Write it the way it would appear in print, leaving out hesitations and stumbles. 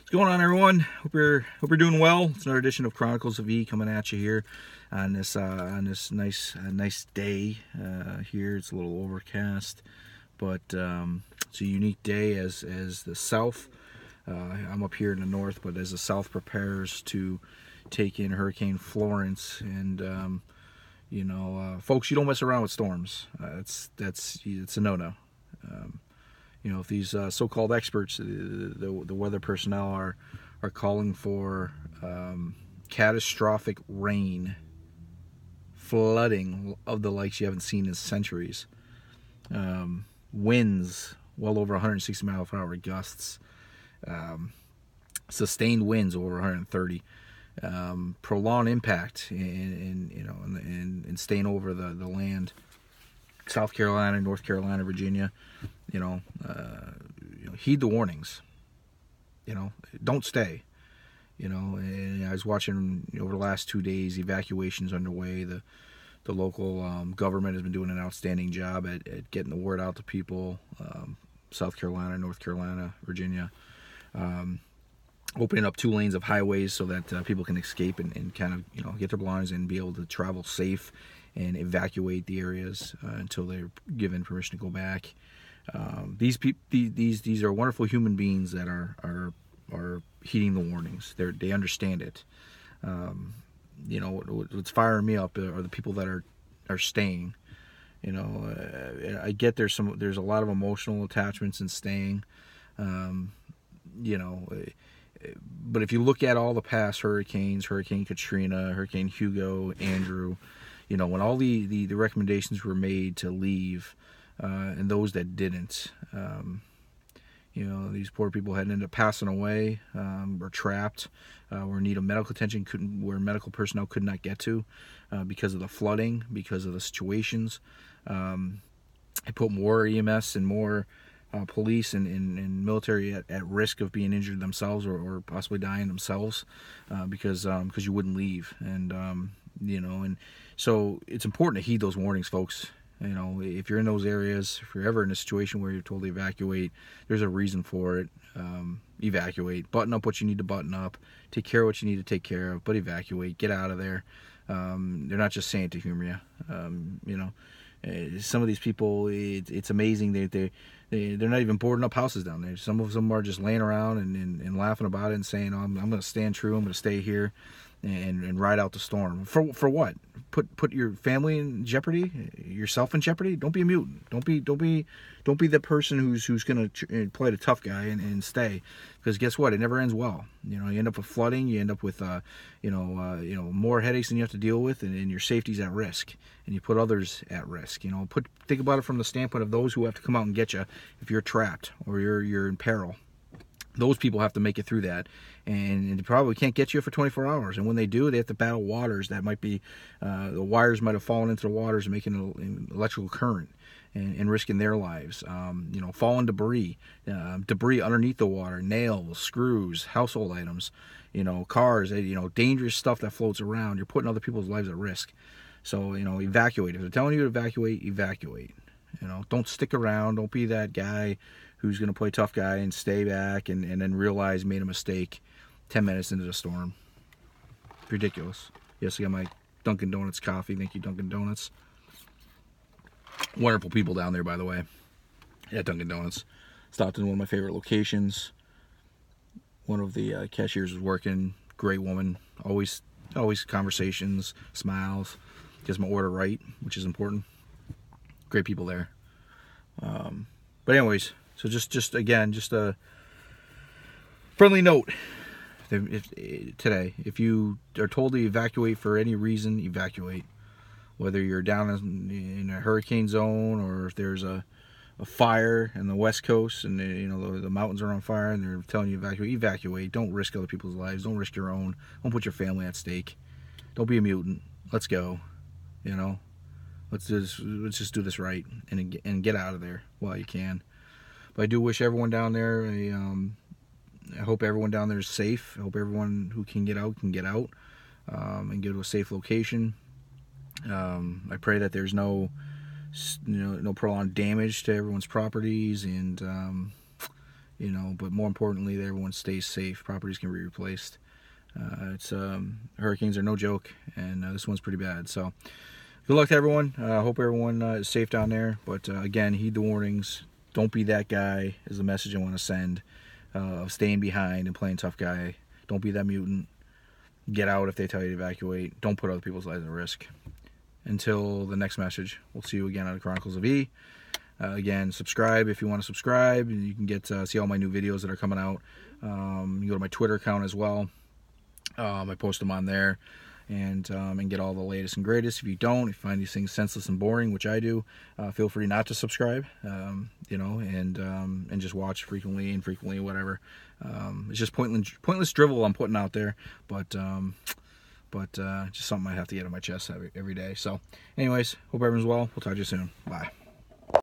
What's going on, everyone? Hope you're doing well. It's another edition of Chronicles of E coming at you here on this nice day here. It's a little overcast, but it's a unique day as the South. I'm up here in the north, but as the South prepares to take in Hurricane Florence, and folks, you don't mess around with storms. It's a no-no. If these so-called experts, the weather personnel are calling for catastrophic rain, flooding of the likes you haven't seen in centuries, winds well over 160 miles per hour gusts, sustained winds over 130, prolonged impact and staying over the land. South Carolina, North Carolina, Virginia, heed the warnings. Don't stay. And I was watching over the last 2 days, evacuations underway. The local government has been doing an outstanding job at getting the word out to people. South Carolina, North Carolina, Virginia, opening up 2 lanes of highways so that people can escape and kind of get their belongings and be able to travel safe and evacuate the areas until they're given permission to go back. These are wonderful human beings that are heeding the warnings. They understand it. What's firing me up are the people that are staying. I get there's a lot of emotional attachments in staying. But if you look at all the past hurricanes, Hurricane Katrina, Hurricane Hugo, Andrew, when all the recommendations were made to leave, and those that didn't, these poor people had ended up passing away, or trapped, or in need of medical attention, where medical personnel could not get to, because of the flooding, because of the situations. It put more EMS and more police and military at risk of being injured themselves or possibly dying themselves, because you wouldn't leave. And so it's important to heed those warnings, folks. If you're in those areas, if you're ever in a situation where you're told to evacuate, there's a reason for it. Evacuate. Button up what you need to button up. Take care of what you need to take care of, but evacuate. Get out of there. They're not just saying to humor you. Some of these people, it's amazing. They're not even boarding up houses down there. Some of them are just laying around and laughing about it and saying, "Oh, I'm going to stand true. I'm going to stay here and ride out the storm." For what? Put your family in jeopardy, yourself in jeopardy. Don't be a mutant. Don't be the person who's going to play the tough guy and stay, because guess what? It never ends well. You end up with flooding. You end up with more headaches than you have to deal with, and your safety's at risk, and you put others at risk. Think about it from the standpoint of those who have to come out and get you if you're trapped or you're in peril. Those people have to make it through that, and they probably can't get you for 24 hours. And when they do, they have to battle waters that might be, the wires might have fallen into the waters and making an electrical current and risking their lives. Fallen debris underneath the water, nails, screws, household items, cars, dangerous stuff that floats around. You're putting other people's lives at risk. So, evacuate. If they're telling you to evacuate, evacuate. Don't stick around. Don't be that guy who's going to play tough guy and stay back and then realize made a mistake 10 minutes into the storm. Ridiculous. Yes, I got my Dunkin' Donuts coffee. Thank you, Dunkin' Donuts. Wonderful people down there, by the way, at Dunkin' Donuts. Stopped in one of my favorite locations. One of the cashiers was working. Great woman. Always conversations, smiles. Gets my order right, which is important. Great people there. But anyways, so just a friendly note today. If you are told to evacuate for any reason, evacuate. Whether you're down in a hurricane zone, or if there's a fire in the West Coast and the mountains are on fire and they're telling you to evacuate. Don't risk other people's lives. Don't risk your own. Don't put your family at stake. Don't be a mutant. Let's go. Let's just do this right and get out of there while you can. But I do wish everyone down there I hope everyone down there is safe. I hope everyone who can get out and get to a safe location. I pray that there's no prolonged damage to everyone's properties, and you know, but more importantly, that everyone stays safe. Properties can be replaced. Hurricanes are no joke, and this one's pretty bad. So good luck to everyone. Hope everyone is safe down there. But again, heed the warnings. Don't be that guy is the message I want to send, of staying behind and playing tough guy. Don't be that mutant. Get out if they tell you to evacuate. Don't put other people's lives at risk. Until the next message, we'll see you again on the Chronicles of E. Again, subscribe if you want to subscribe. You can get see all my new videos that are coming out. You can go to my Twitter account as well. I post them on there, and get all the latest and greatest. If you don't, if you find these things senseless and boring, which I do, feel free not to subscribe. You know, and just watch frequently, infrequently, whatever. It's just pointless drivel I'm putting out there, but just something I have to get on my chest every day. So, anyways, hope everyone's well. We'll talk to you soon. Bye.